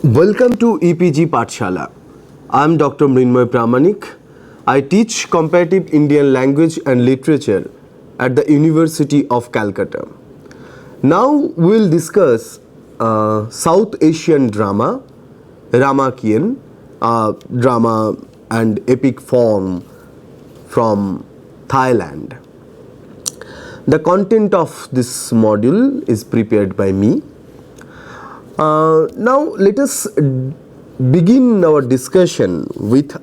Welcome to EPG Pathshala. I am Dr. Mrinmoy Pramanik. I teach Comparative Indian Language and Literature at the University of Calcutta. Now we will discuss South Asian drama, Ramakien, drama and epic form from Thailand. The content of this module is prepared by me. Now let us begin our discussion with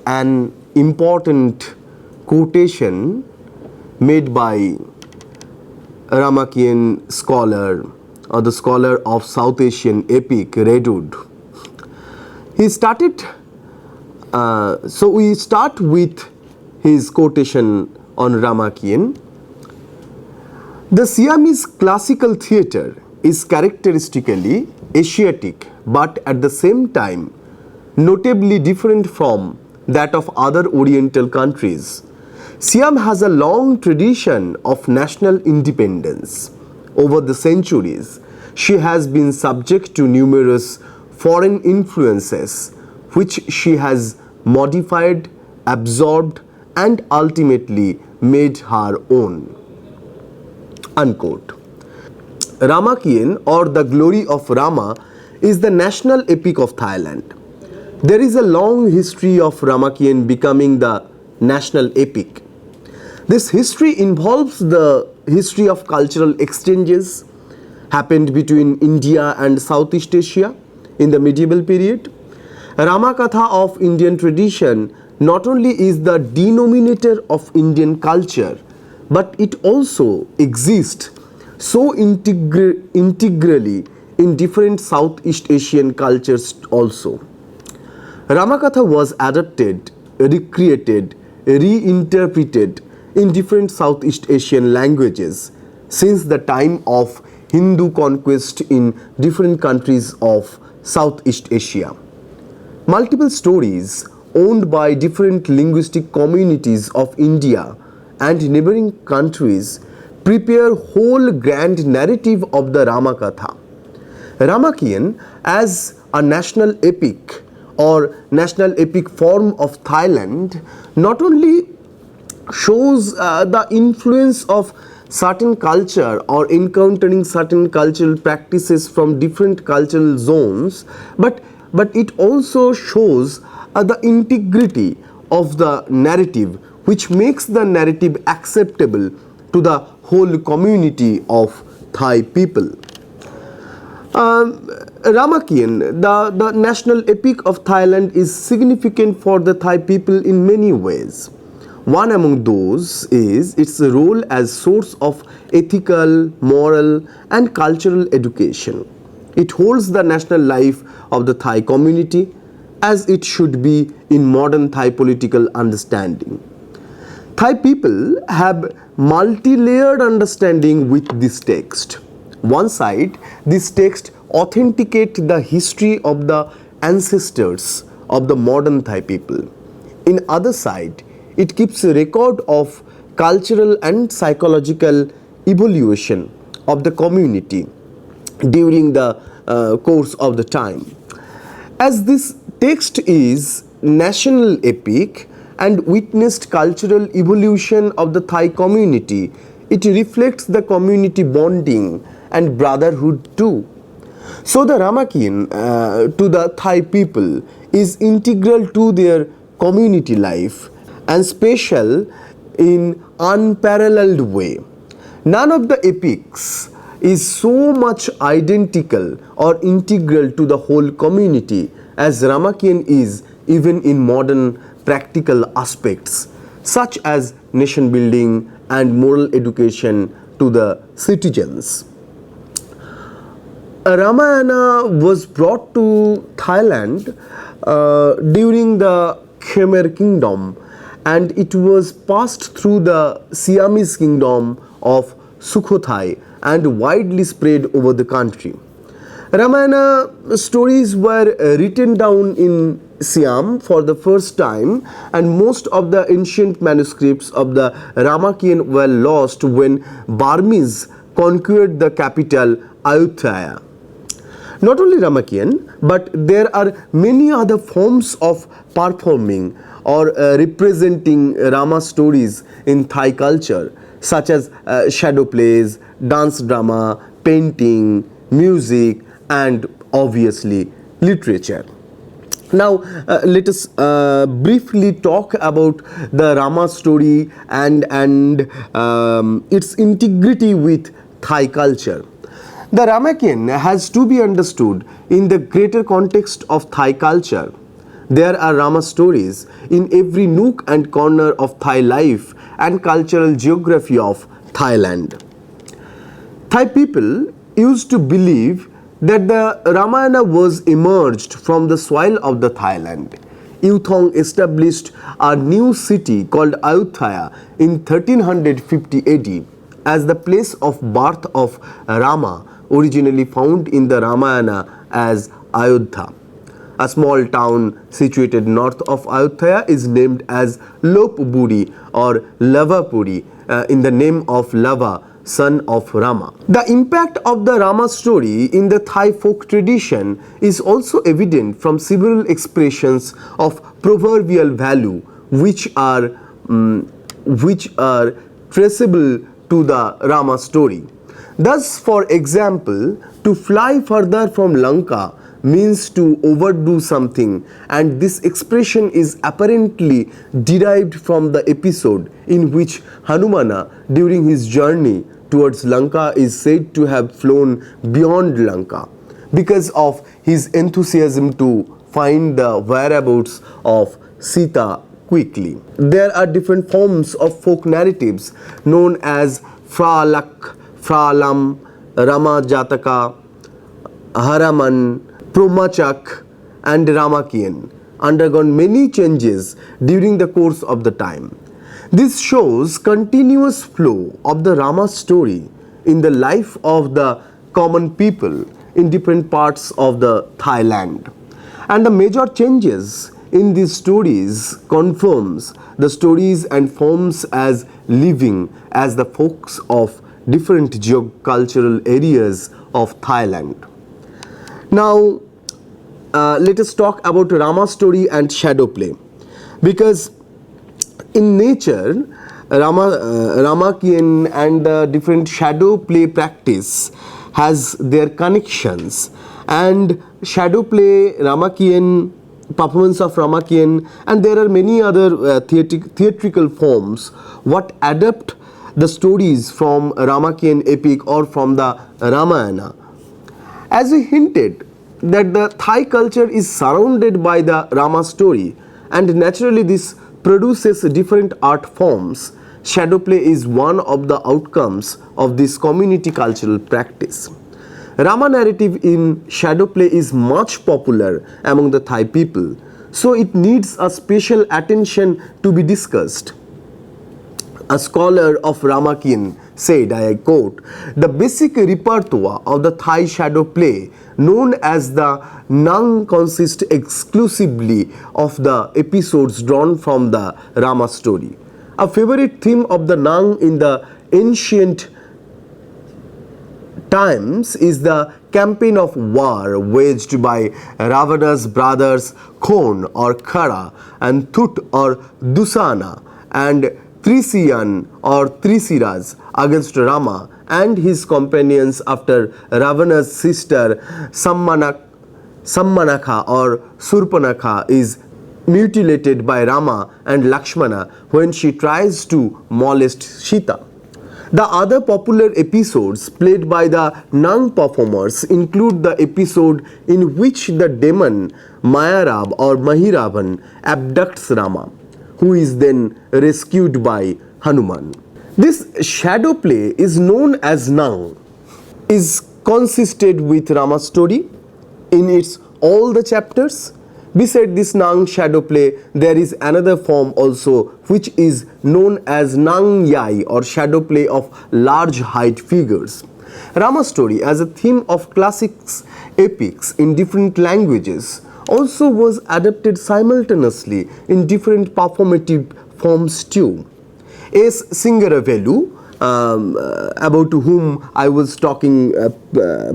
an important quotation made by Ramakien scholar or the scholar of South Asian epic Redwood. He started. So we start with his quotation on Ramakien. The Siamese classical theatre is characteristically Asiatic, but at the same time notably different from that of other Oriental countries. Siam has a long tradition of national independence. Over the centuries, she has been subject to numerous foreign influences, which she has modified, absorbed, and ultimately made her own. Unquote. Ramakien, or the glory of Rama, is the national epic of Thailand. There is a long history of Ramakien becoming the national epic. This history involves the history of cultural exchanges happened between India and Southeast Asia in the medieval period. Ramakatha of Indian tradition not only is the denominator of Indian culture, but it also exists so integrally in different Southeast Asian cultures also. Ramakatha was adapted, recreated, reinterpreted in different Southeast Asian languages since the time of Hindu conquest in different countries of Southeast Asia. Multiple stories owned by different linguistic communities of India and neighboring countries prepare whole grand narrative of the Ramakatha. Ramakien, as a national epic or national epic form of Thailand, not only shows the influence of certain culture or encountering certain cultural practices from different cultural zones, but it also shows the integrity of the narrative, which makes the narrative acceptable to the whole community of Thai people. Ramakien, the national epic of Thailand, is significant for the Thai people in many ways. One among those is its role as source of ethical, moral, and cultural education. It holds the national life of the Thai community as it should be in modern Thai political understanding. Thai people have multi-layered understanding with this text. One side, this text authenticates the history of the ancestors of the modern Thai people. In other side, it keeps a record of cultural and psychological evolution of the community during the course of the time. As this text is national epic and witnessed cultural evolution of the Thai community, it reflects the community bonding and brotherhood too. So the Ramakien to the Thai people is integral to their community life and special in unparalleled way. None of the epics is so much identical or integral to the whole community as Ramakien is even in modern practical aspects such as nation building and moral education to the citizens. Ramayana was brought to Thailand during the Khmer Kingdom, and it was passed through the Siamese kingdom of Sukhothai and widely spread over the country. Ramayana stories were written down in Siam for the first time, and most of the ancient manuscripts of the Ramakien were lost when Burmese conquered the capital Ayutthaya. Not only Ramakien, but there are many other forms of performing or representing Rama stories in Thai culture, such as shadow plays, dance drama, painting, music, and obviously literature. Now, let us briefly talk about the Rama story and its integrity with Thai culture. The Ramakien has to be understood in the greater context of Thai culture. There are Rama stories in every nook and corner of Thai life and cultural geography of Thailand. Thai people used to believe that the Ramayana was emerged from the soil of the Thailand. Yuthong established a new city called Ayutthaya in 1350 AD as the place of birth of Rama, originally found in the Ramayana as Ayodhya. A small town situated north of Ayutthaya is named as Lopburi or Lavapuri in the name of Lava, son of Rama. The impact of the Rama story in the Thai folk tradition is also evident from several expressions of proverbial value which are traceable to the Rama story. Thus, for example, to fly further from Lanka means to overdo something, and this expression is apparently derived from the episode in which Hanumana during his journey towards Lanka is said to have flown beyond Lanka because of his enthusiasm to find the whereabouts of Sita quickly. There are different forms of folk narratives known as Fralak, Fralam, Rama Jataka, Haraman, Promachak, and Ramakien undergone many changes during the course of the time. This shows continuous flow of the Rama story in the life of the common people in different parts of the Thailand. And the major changes in these stories confirms the stories and forms as living as the folks of different geocultural areas of Thailand. Now, let us talk about Rama story and shadow play, because in nature Ramakien and the different shadow play practice has their connections, and shadow play, Ramakien, performance of Ramakien, and there are many other theatrical forms what adapt the stories from Ramakien epic or from the Ramayana. As we hinted that the Thai culture is surrounded by the Rama story, and naturally this produces different art forms. Shadow play is one of the outcomes of this community cultural practice. Rama narrative in shadow play is much popular among the Thai people, so it needs a special attention to be discussed. A scholar of Ramakien said, I quote, "The basic repertoire of the Thai shadow play, known as the Nang, consists exclusively of the episodes drawn from the Rama story. A favorite theme of the Nang in the ancient times is the campaign of war waged by Ravana's brothers Khon or Khara and Thut or Dusana and Trisiyan or Trisiras against Rama and his companions after Ravana's sister Sammanakha or Surpanakha is mutilated by Rama and Lakshmana when she tries to molest Sita. The other popular episodes played by the Nang performers include the episode in which the demon Mayarab or Mahiravan abducts Rama, who is then rescued by Hanuman. This shadow play is known as Nang, is consisted with Rama story in its all the chapters. Beside this Nang shadow play, there is another form also which is known as Nang Yai or shadow play of large height figures. Rama story as a theme of classics epics in different languages also was adapted simultaneously in different performative forms too. S. Singaravelu about whom I was talking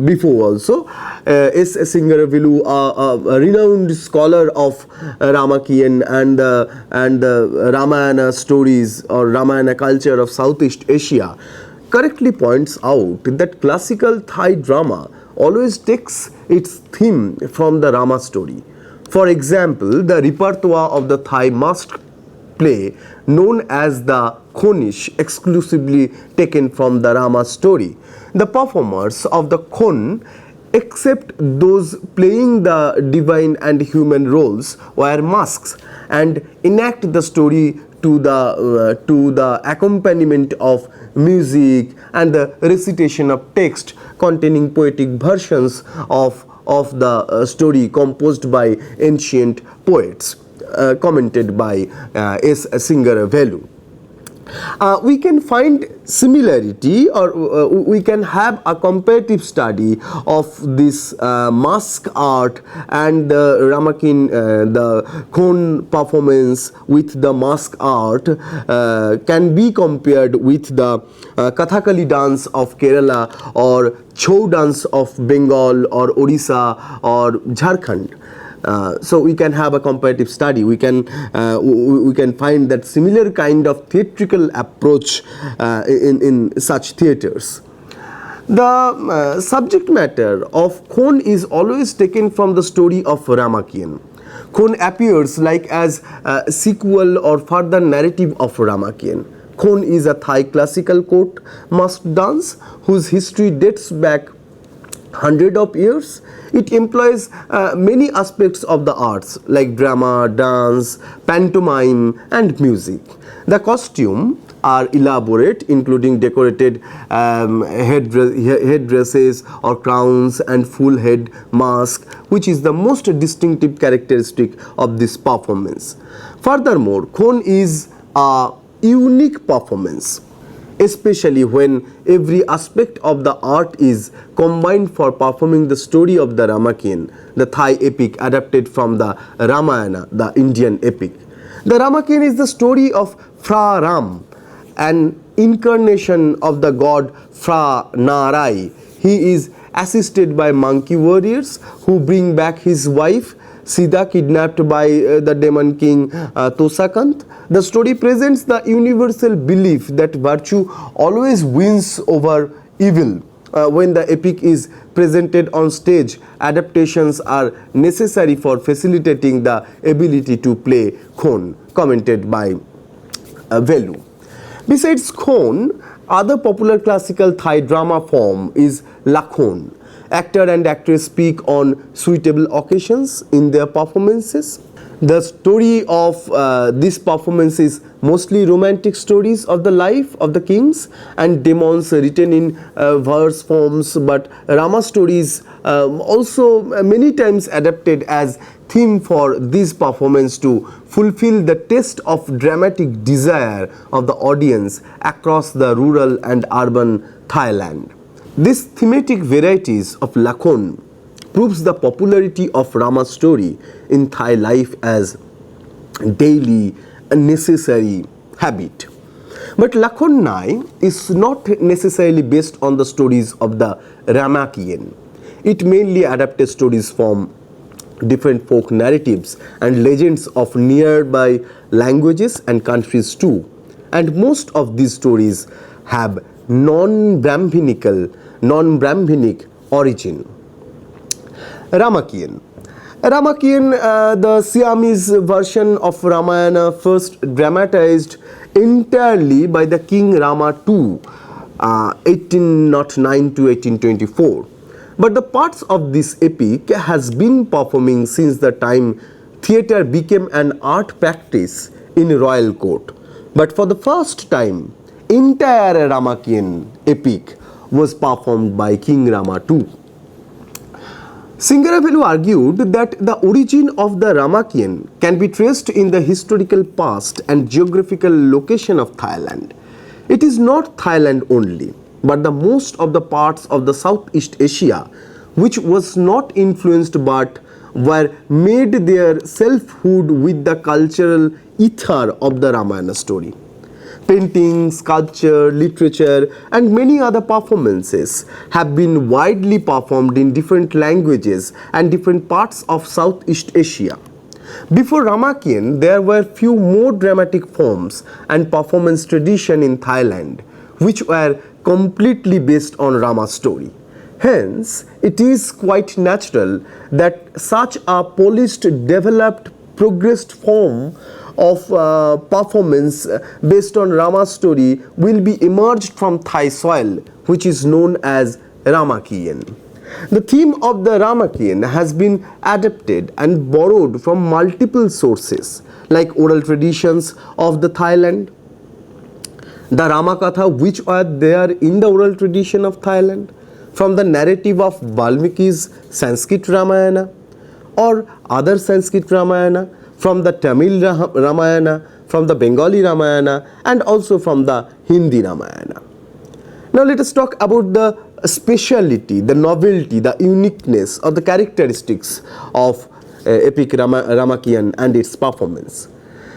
before also. S. Singaravellu, a renowned scholar of Ramakien and the Ramayana stories or Ramayana culture of Southeast Asia, correctly points out that classical Thai drama always takes its theme from the Rama story. For example, the repertoire of the Thai masked play known as the Khonish, exclusively taken from the Rama story. The performers of the Khon, except those playing the divine and human roles, wear masks and enact the story to the accompaniment of music and the recitation of text containing poetic versions of the story composed by ancient poets, commented by S. Singaravellu. We can find similarity, or we can have a comparative study of this mask art and the Ramakien, the Khon performance with the mask art can be compared with the Kathakali dance of Kerala or Chhau dance of Bengal or Odisha or Jharkhand. So we can have a comparative study. We can find that similar kind of theatrical approach in such theaters. The subject matter of Khon is always taken from the story of Ramakien. Khon appears like as a sequel or further narrative of Ramakien. Khon is a Thai classical court masked dance whose history dates back hundred of years. It employs many aspects of the arts like drama, dance, pantomime and music. The costume are elaborate, including decorated headdresses or crowns and full head mask, which is the most distinctive characteristic of this performance. Furthermore, Khon is a unique performance, especially when every aspect of the art is combined for performing the story of the Ramakien, the Thai epic adapted from the Ramayana, the Indian epic. The Ramakien is the story of Phra Ram, an incarnation of the god Phra Narai. He is assisted by monkey warriors who bring back his wife Sita, kidnapped by the demon king Tosakant. The story presents the universal belief that virtue always wins over evil. When the epic is presented on stage, adaptations are necessary for facilitating the ability to play Khon, commented by Velu. Besides Khon, other popular classical Thai drama form is Lakhon. Actor and actress speak on suitable occasions in their performances. The story of this performance is mostly romantic stories of the life of the kings and demons written in verse forms, but Rama stories also many times adapted as theme for this performance to fulfill the test of dramatic desire of the audience across the rural and urban Thailand. These thematic varieties of Lakhon proves the popularity of Rama's story in Thai life as daily and necessary habit. But Lakhon Nai is not necessarily based on the stories of the Ramakien. It mainly adapted stories from different folk narratives and legends of nearby languages and countries too. And most of these stories have non-Brahminic origin. Ramakien. The Siamese version of Ramayana, first dramatized entirely by the King Rama II, 1809 to 1824. But the parts of this epic has been performing since the time theatre became an art practice in royal court. But for the first time, entire Ramakien epic was performed by King Rama II. Singaravellu argued that the origin of the Ramakien can be traced in the historical past and geographical location of Thailand. It is not Thailand only, but the most of the parts of the Southeast Asia which was not influenced but were made their selfhood with the cultural ether of the Ramayana story. painting, sculpture, literature, and many other performances have been widely performed in different languages and different parts of Southeast Asia. Before Ramakien, there were few more dramatic forms and performance tradition in Thailand, which were completely based on Rama's story. Hence, it is quite natural that such a polished, developed, progressed form of performance based on Rama's story will be emerged from Thai soil, which is known as Ramakien. The theme of the Ramakien has been adapted and borrowed from multiple sources like oral traditions of the Thailand, the Ramakatha which are there in the oral tradition of Thailand, from the narrative of Valmiki's Sanskrit Ramayana or other Sanskrit Ramayana, from the Tamil Ramayana, from the Bengali Ramayana, and also from the Hindi Ramayana. Now let us talk about the speciality, the novelty, the uniqueness or the characteristics of epic Ramakien and its performance.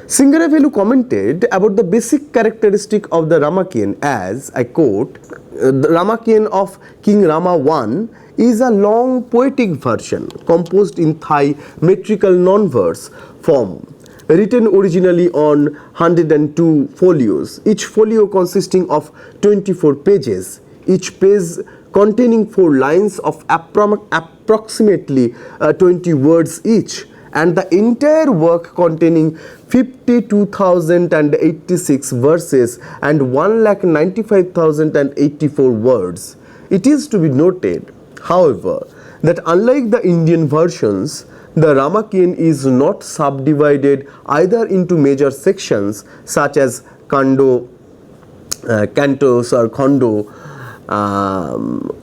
Singaravelu commented about the basic characteristic of the Ramakien as, I quote, the Ramakien of King Rama I is a long poetic version composed in Thai metrical non-verse form, written originally on 102 folios, each folio consisting of 24 pages, each page containing 4 lines of approximately 20 words each, and the entire work containing 52,086 verses and 1,95,084 words. It is to be noted, however, that unlike the Indian versions, the Ramakien is not subdivided either into major sections such as cantos or khondo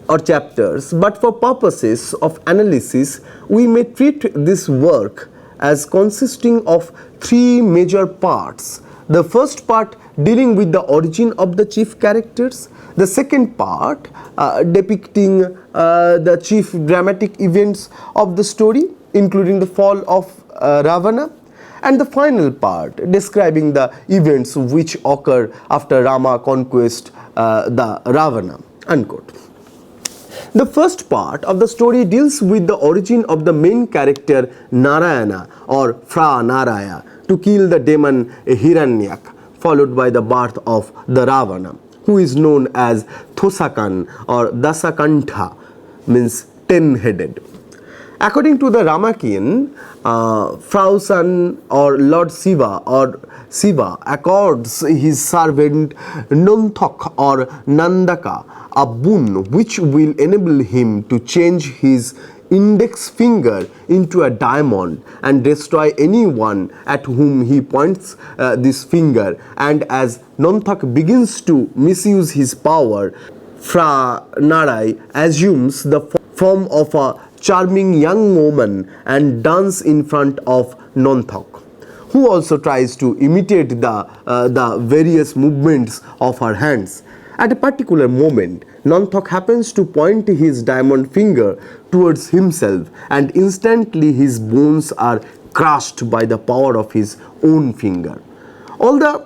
or chapters, but for purposes of analysis, we may treat this work as consisting of 3 major parts. The first part dealing with the origin of the chief characters, the second part depicting the chief dramatic events of the story, including the fall of Ravana, and the final part describing the events which occur after Rama conquest the Ravana. Unquote. The first part of the story deals with the origin of the main character Narayana or Fra Naraya to kill the demon Hiranyak, followed by the birth of the Ravana, who is known as Thosakan or Dasakantha, means 10-headed. According to the Ramakien, Frausan or Lord Shiva accords his servant Nonthok or Nandaka a boon which will enable him to change his index finger into a diamond and destroy anyone at whom he points this finger. And as Nonthok begins to misuse his power, Fra Narai assumes the form of a charming young woman and dances in front of Nonthok, who also tries to imitate the various movements of her hands. At a particular moment, Nonthok happens to point his diamond finger towards himself, and instantly his bones are crushed by the power of his own finger. All the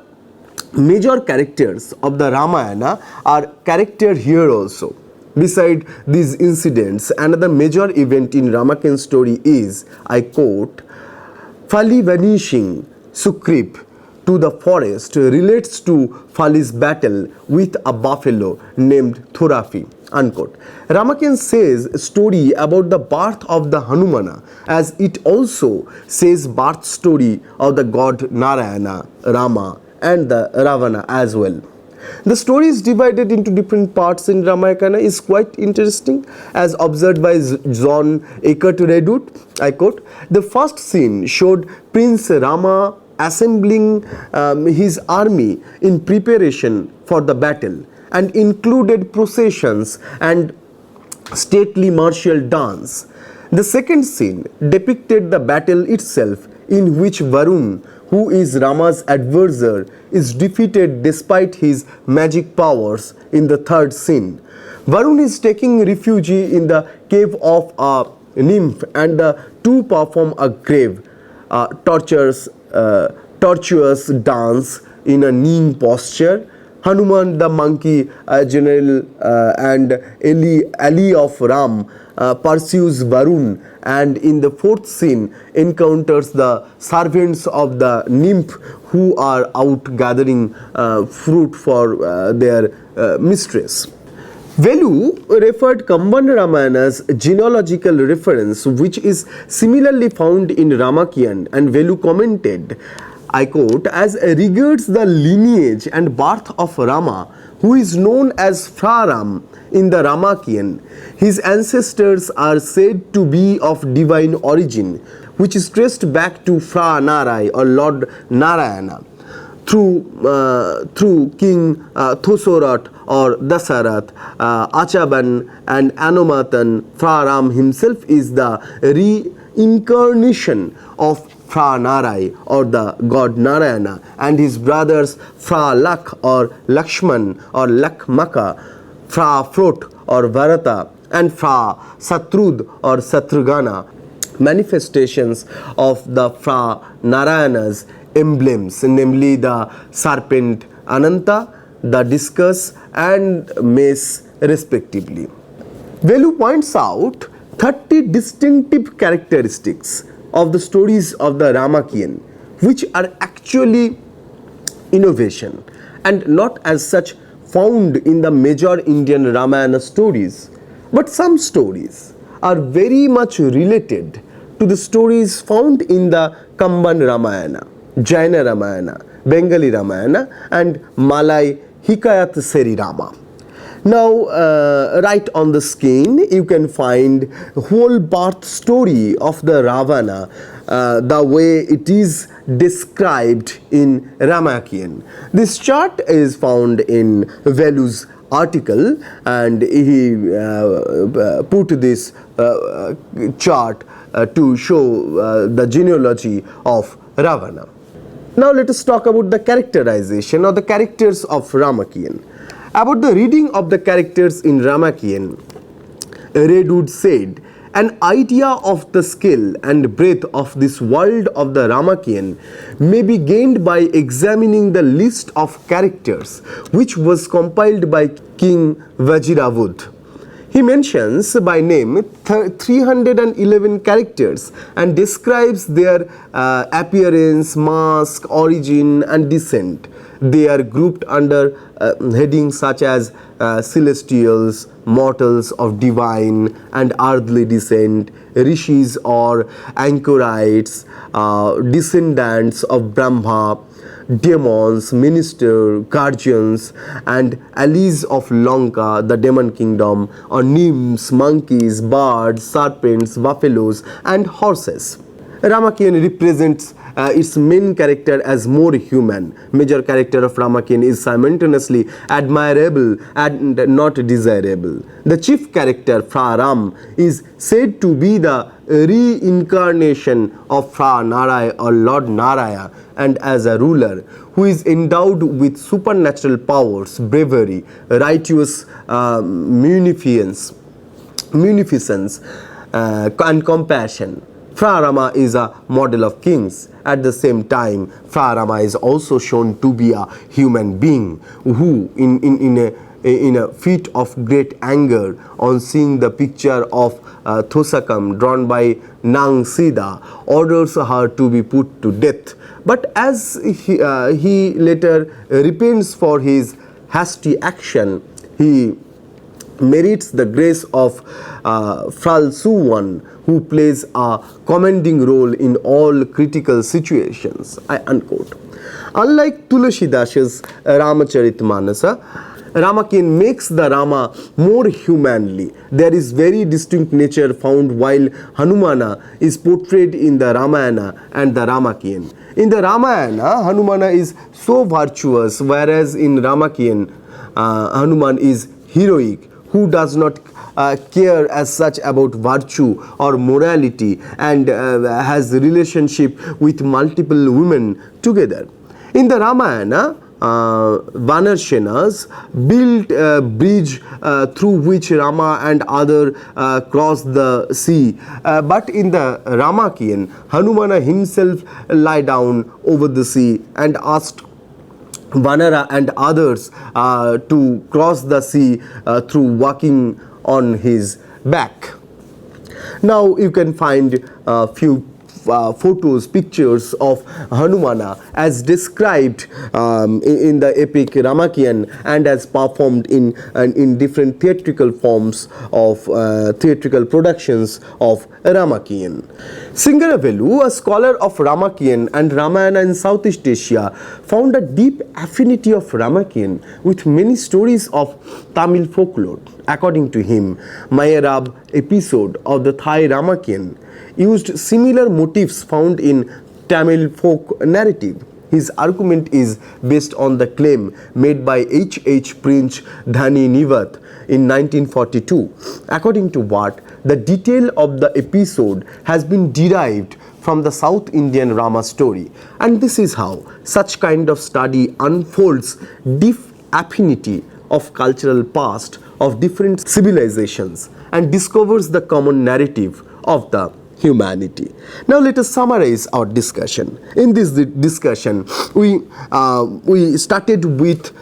major characters of the Ramayana are charactered here also. Beside these incidents, another major event in Ramakien's story is, I quote, Fali vanishing Sukrip to the forest relates to Fali's battle with a buffalo named Thurafi. Unquote. Ramakien says a story about the birth of the Hanumana, as it also says birth story of the god Narayana, Rama, and the Ravana as well. The story is divided into different parts in Ramayana is quite interesting, as observed by John Eckert Redoute. I quote, the first scene showed Prince Rama assembling his army in preparation for the battle and included processions and stately martial dance. The second scene depicted the battle itself, in which Varun, who is Rama's adversary, is defeated despite his magic powers. In the third scene, Varun is taking refuge in the cave of a nymph, and the two perform a grave, tortuous dance in a kneeling posture. Hanuman the monkey general and ally of Ram pursues Varun, and in the fourth scene encounters the servants of the nymph who are out gathering fruit for their mistress. Velu referred Kambana Ramayana's genealogical reference, which is similarly found in Ramakien, and Velu commented, I quote, as regards the lineage and birth of Rama, who is known as Fra Ram in the Ramakien, his ancestors are said to be of divine origin, which is traced back to Fra Narai or Lord Narayana through King Thosarat or Dasarath, Achaban and Anomatan. Fra Ram himself is the reincarnation of Fra Narai or the god Narayana, and his brothers Fra Lak or Lakshman or Lakmaka, Fra Frot or Bharata, and Fra Satrud or Satrugana, manifestations of the Fra Narayana's emblems, namely the serpent Ananta, the discus and mace respectively. Velu points out 30 distinctive characteristics of the stories of the Ramakien, which are actually innovation and not as such found in the major Indian Ramayana stories. But some stories are very much related to the stories found in the Kamban Ramayana, Jaina Ramayana, Bengali Ramayana and Malay Hikayat Seri Rama. Now, right on the screen, you can find whole birth story of the Ravana, the way it is described in Ramakien. This chart is found in Velu's article, and he put this chart to show the genealogy of Ravana. Now let us talk about the characterization or the characters of Ramakien. About the reading of the characters in Ramakien, Redwood said, an idea of the scale and breadth of this world of the Ramakien may be gained by examining the list of characters which was compiled by King Vajiravud. He mentions by name 311 characters and describes their appearance, mask, origin and descent. They are grouped under headings such as celestials, mortals of divine and earthly descent, rishis or anchorites, descendants of Brahma, demons, minister, guardians, and allies of Lanka, the demon kingdom, or nymphs, monkeys, birds, serpents, buffaloes, and horses. Ramakien represents its main character as more human. Major character of Ramakien is simultaneously admirable and not desirable. The chief character, Fra Ram, is said to be the reincarnation of Fra Narai or Lord Naraya, and as a ruler who is endowed with supernatural powers, bravery, righteous munificence, and compassion. Fra Rama is a model of kings. At the same time, Fra Rama is also shown to be a human being who, in a fit of great anger on seeing the picture of Thosakam drawn by Nang Sida, orders her to be put to death. But as he later repents for his hasty action, he merits the grace of Fralsuwan, who plays a commanding role in all critical situations. I unquote. Unlike Tulasidasa's Ramacharitamānasa, Ramakien makes the Rama more humanly. There is very distinct nature found while Hanumana is portrayed in the Ramayana and the Ramakien. In the Ramayana, Hanumana is so virtuous, whereas in Ramakien, Hanuman is heroic, who does not care as such about virtue or morality and has relationship with multiple women together. In the Ramayana, Vanarsenas built a bridge through which Rama and other crossed the sea. But in the Ramakien, Hanumana himself lie down over the sea and asked Vanara and others to cross the sea through walking on his back. Now you can find a few photos, pictures of Hanumana as described in the epic Ramakien and as performed in different theatrical forms of theatrical productions of Ramakien. Singaravelu, a scholar of Ramakien and Ramayana in Southeast Asia, found a deep affinity of Ramakien with many stories of Tamil folklore. According to him, Mayarab episode of the Thai Ramakien used similar motifs found in Tamil folk narrative. His argument is based on the claim made by H. Prince Dhani Nivat in 1942, according to what the detail of the episode has been derived from the South Indian Rama story. And this is how such kind of study unfolds deep affinity of cultural past of different civilizations and discovers the common narrative of the humanity. Now let us summarize our discussion. In this discussion, we started with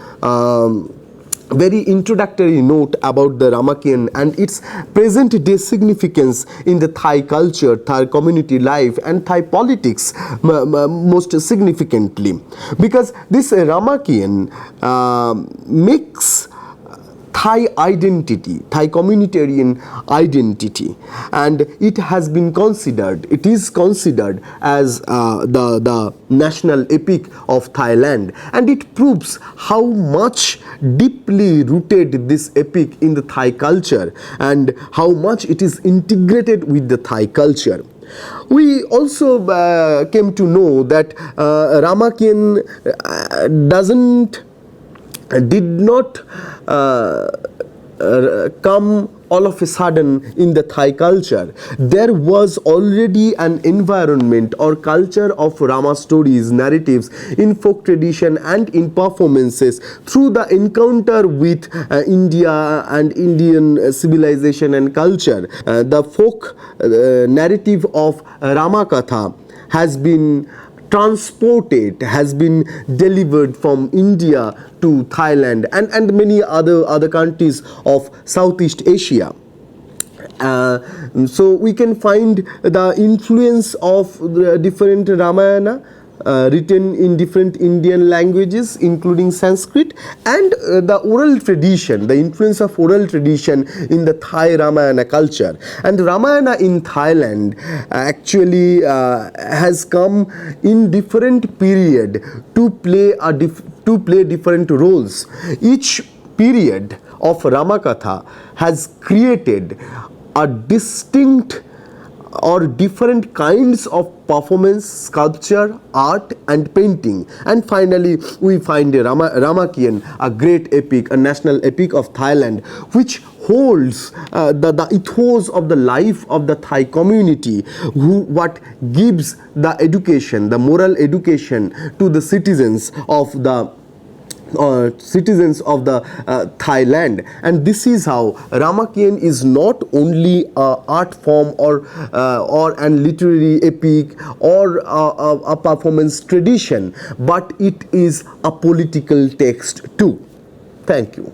very introductory note about the Ramakien and its present day significance in the Thai culture, Thai community life and Thai politics most significantly, because this Ramakien makes Thai identity, Thai communitarian identity, and it has been considered, it is considered as the national epic of Thailand, and it proves how much deeply rooted this epic in the Thai culture and how much it is integrated with the Thai culture. We also came to know that Ramakien did not come all of a sudden in the Thai culture. There was already an environment or culture of Rama stories, narratives in folk tradition and in performances through the encounter with India and Indian civilization and culture. The folk narrative of Ramakatha has been transported, has been delivered from India to Thailand and many other countries of Southeast Asia. So we can find the influence of the different Ramayana written in different Indian languages including Sanskrit, and the oral tradition, the influence of oral tradition in the Thai Ramayana culture. And Ramayana in Thailand actually has come in different period to play different roles. Each period of Ramakatha has created a distinct or different kinds of performance, sculpture, art and painting. And finally we find Ramakien, a great epic, a national epic of Thailand, which holds the ethos of the life of the Thai community, what gives the education, the moral education to the citizens of the Thailand. And this is how Ramakien is not only a art form or an literary epic or a performance tradition, but it is a political text too. Thank you.